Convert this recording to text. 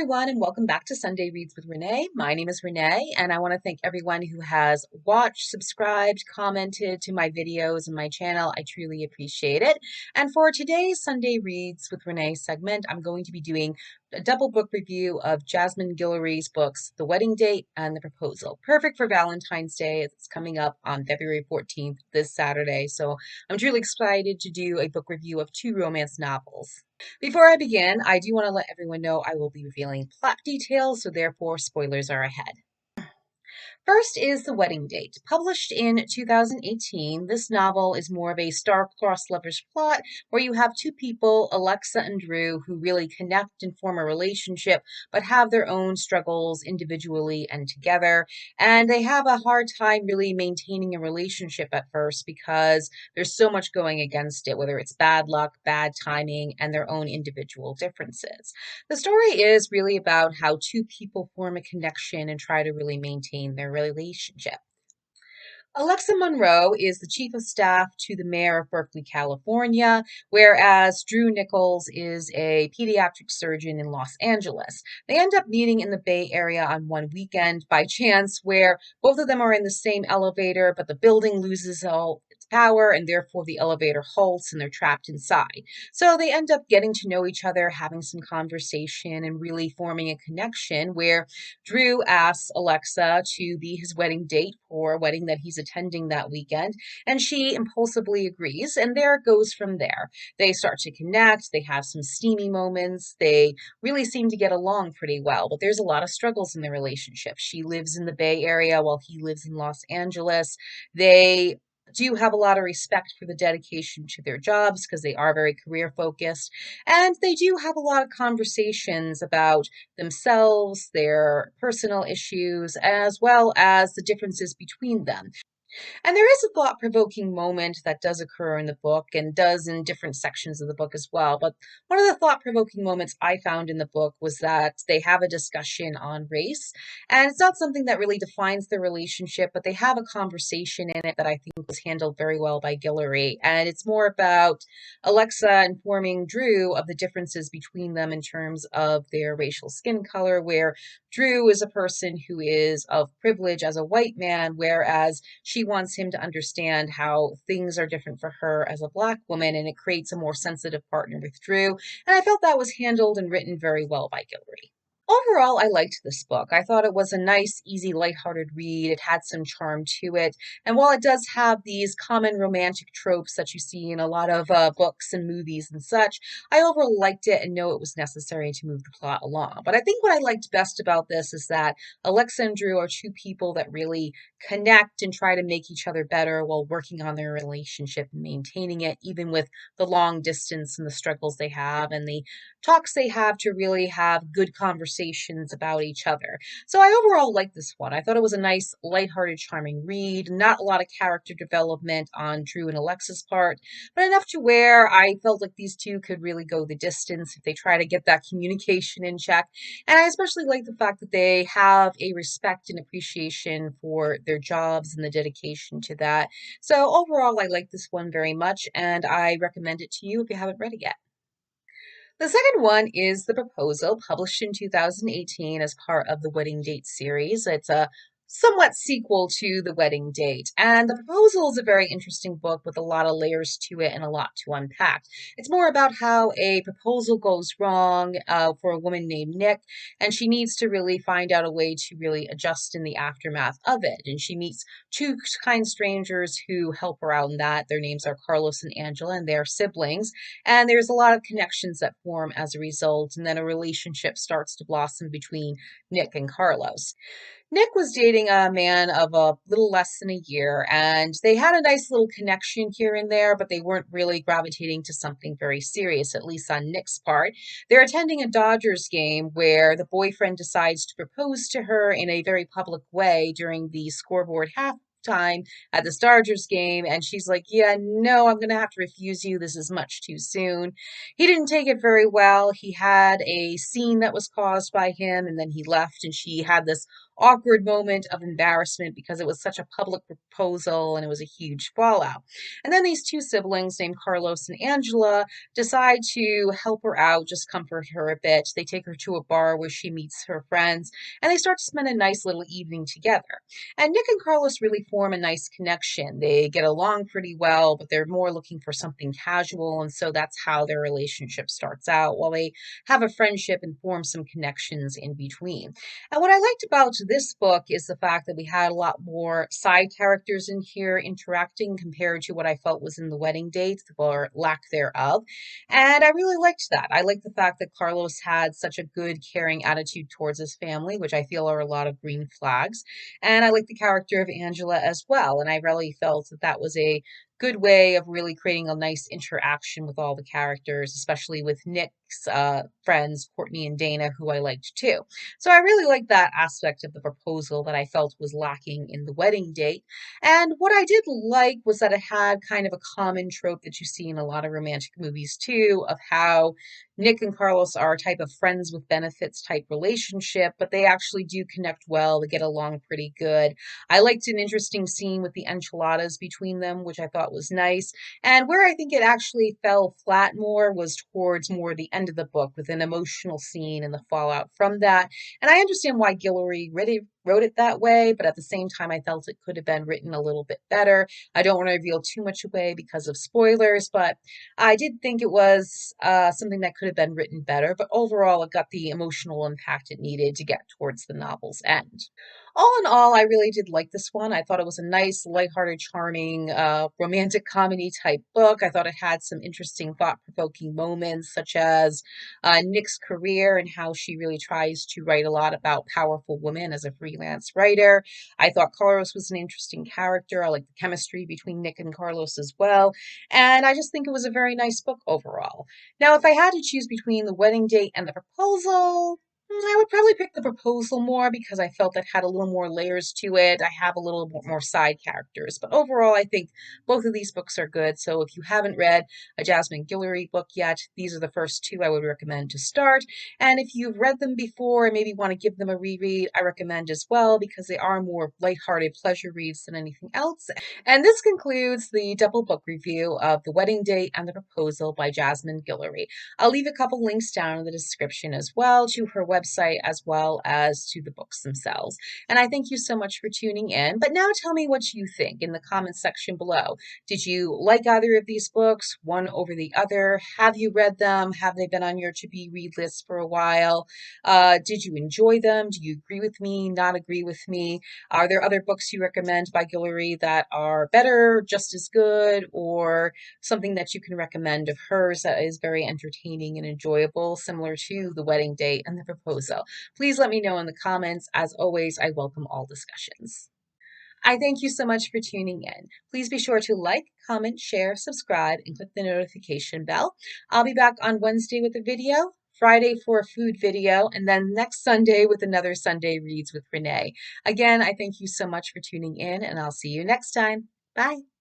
everyone, and welcome back to Sunday Reads with Renee. My name is Renee, and I want to thank everyone who has watched, subscribed, commented to my videos and my channel. I truly appreciate it. And for today's Sunday Reads with Renee segment, I'm going to be doing a double book review of Jasmine Guillory's books, The Wedding Date and The Proposal. Perfect for Valentine's Day. It's coming up on February 14th, this Saturday. So I'm truly excited to do a book review of two romance novels. Before I begin, I do want to let everyone know I will be revealing plot details, so therefore spoilers are ahead. First is The Wedding Date. Published in 2018, this novel is more of a star-crossed lovers plot where you have two people, Alexa and Drew, who really connect and form a relationship, but have their own struggles individually and together. And they have a hard time really maintaining a relationship at first because there's so much going against it, whether it's bad luck, bad timing, and their own individual differences. The story is really about how two people form a connection and try to really maintain their relationship. Alexa Monroe is the chief of staff to the mayor of Berkley, California, whereas Drew Nichols is a pediatric surgeon in Los Angeles. They end up meeting in the Bay Area on one weekend by chance, where both of them are in the same elevator, but the building loses all its power, and therefore the elevator halts and they're trapped inside. So they end up getting to know each other, having some conversation, and really forming a connection where Drew asks Alexa to be his wedding date for a wedding that he's attending that weekend, and she impulsively agrees, and there it goes from there. They start to connect, they have some steamy moments, they really seem to get along pretty well, but there's a lot of struggles in the relationship. She lives in the Bay Area while he lives in Los Angeles. They do have a lot of respect for the dedication to their jobs because they are very career focused, and they do have a lot of conversations about themselves, their personal issues, as well as the differences between them. And there is a thought-provoking moment that does occur in the book and does in different sections of the book as well. But one of the thought-provoking moments I found in the book was that they have a discussion on race. And it's not something that really defines their relationship, but they have a conversation in it that I think was handled very well by Guillory. And it's more about Alexa informing Drew of the differences between them in terms of their racial skin color, where Drew is a person who is of privilege as a white man, whereas she wants him to understand how things are different for her as a Black woman, and it creates a more sensitive partner with Drew. And I felt that was handled and written very well by Guillory. Overall, I liked this book. I thought it was a nice, easy, lighthearted read. It had some charm to it. And while it does have these common romantic tropes that you see in a lot of books and movies and such, I overall liked it and know it was necessary to move the plot along. But I think what I liked best about this is that Alexa and Drew are two people that really connect and try to make each other better while working on their relationship and maintaining it, even with the long distance and the struggles they have and the talks they have to really have good conversations about each other. So I overall liked this one. I thought it was a nice, lighthearted, charming read. Not a lot of character development on Drew and Alexa's part, but enough to where I felt like these two could really go the distance if they try to get that communication in check. And I especially like the fact that they have a respect and appreciation for their jobs and the dedication to that. So overall, I like this one very much, and I recommend it to you if you haven't read it yet. The second one is The Proposal, published in 2018 as part of the Wedding Date series. It's a somewhat sequel to The Wedding Date. And The Proposal is a very interesting book with a lot of layers to it and a lot to unpack. It's more about how a proposal goes wrong for a woman named Nick, and she needs to really find out a way to really adjust in the aftermath of it. And she meets two kind strangers who help her out in that. Their names are Carlos and Angela, and they're siblings. And there's a lot of connections that form as a result, and then a relationship starts to blossom between Nick and Carlos. Nick was dating a man of a little less than a year, and they had a nice little connection here and there, but they weren't really gravitating to something very serious, at least on Nick's part. They're attending a Dodgers game where the boyfriend decides to propose to her in a very public way during the scoreboard halftime at the Dodgers game, and she's like, yeah, no, I'm gonna have to refuse you. This is much too soon. He didn't take it very well. He had a scene that was caused by him, and then he left, and she had this awkward moment of embarrassment because it was such a public proposal and it was a huge fallout. And then these two siblings named Carlos and Angela decide to help her out, just comfort her a bit. They take her to a bar where she meets her friends and they start to spend a nice little evening together. And Nick and Carlos really form a nice connection. They get along pretty well, but they're more looking for something casual. And so that's how their relationship starts out, while they have a friendship and form some connections in between. And what I liked about this book is the fact that we had a lot more side characters in here interacting compared to what I felt was in The Wedding Date, or lack thereof. And I really liked that. I liked the fact that Carlos had such a good, caring attitude towards his family, which I feel are a lot of green flags. And I like the character of Angela as well. And I really felt that that was a good way of really creating a nice interaction with all the characters, especially with Nick's friends, Courtney and Dana, who I liked too. So I really liked that aspect of the proposal that I felt was lacking in The Wedding Date. And what I did like was that it had kind of a common trope that you see in a lot of romantic movies too, of how Nick and Carlos are a type of friends with benefits type relationship, but they actually do connect well. They get along pretty good. I liked an interesting scene with the enchiladas between them, which I thought was nice. And where I think it actually fell flat more was towards more the end of the book, with an emotional scene and the fallout from that. And I understand why Guillory wrote it that way, but at the same time, I felt it could have been written a little bit better. I don't want to reveal too much away because of spoilers, but I did think it was something that could have been written better. But overall, it got the emotional impact it needed to get towards the novel's end. All in all, I really did like this one. I thought it was a nice, lighthearted, charming, romantic comedy type book. I thought it had some interesting, thought-provoking moments, such as Nick's career and how she really tries to write a lot about powerful women as a freelance writer. I thought Carlos was an interesting character. I like the chemistry between Nick and Carlos as well. And I just think it was a very nice book overall. Now, if I had to choose between The Wedding Date and The Proposal, I would probably pick The Proposal more because I felt it had a little more layers to it. I have a little more side characters. But overall, I think both of these books are good. So if you haven't read a Jasmine Guillory book yet, these are the first two I would recommend to start. And if you've read them before and maybe want to give them a reread, I recommend as well because they are more lighthearted pleasure reads than anything else. And this concludes the double book review of The Wedding Date and The Proposal by Jasmine Guillory. I'll leave a couple links down in the description as well to her website as well as to the books themselves. And I thank you so much for tuning in. But now tell me what you think in the comments section below. Did you like either of these books, one over the other? Have you read them? Have they been on your to-be read list for a while? Did you enjoy them? Do you agree with me, not agree with me? Are there other books you recommend by Guillory that are better, just as good, or something that you can recommend of hers that is very entertaining and enjoyable, similar to The Wedding Date and The Proposal? Please let me know in the comments. As always, I welcome all discussions. I thank you so much for tuning in. Please be sure to like, comment, share, subscribe, and click the notification bell. I'll be back on Wednesday with a video, Friday for a food video, and then next Sunday with another Sunday Reads with Renee. Again, I thank you so much for tuning in, and I'll see you next time. Bye.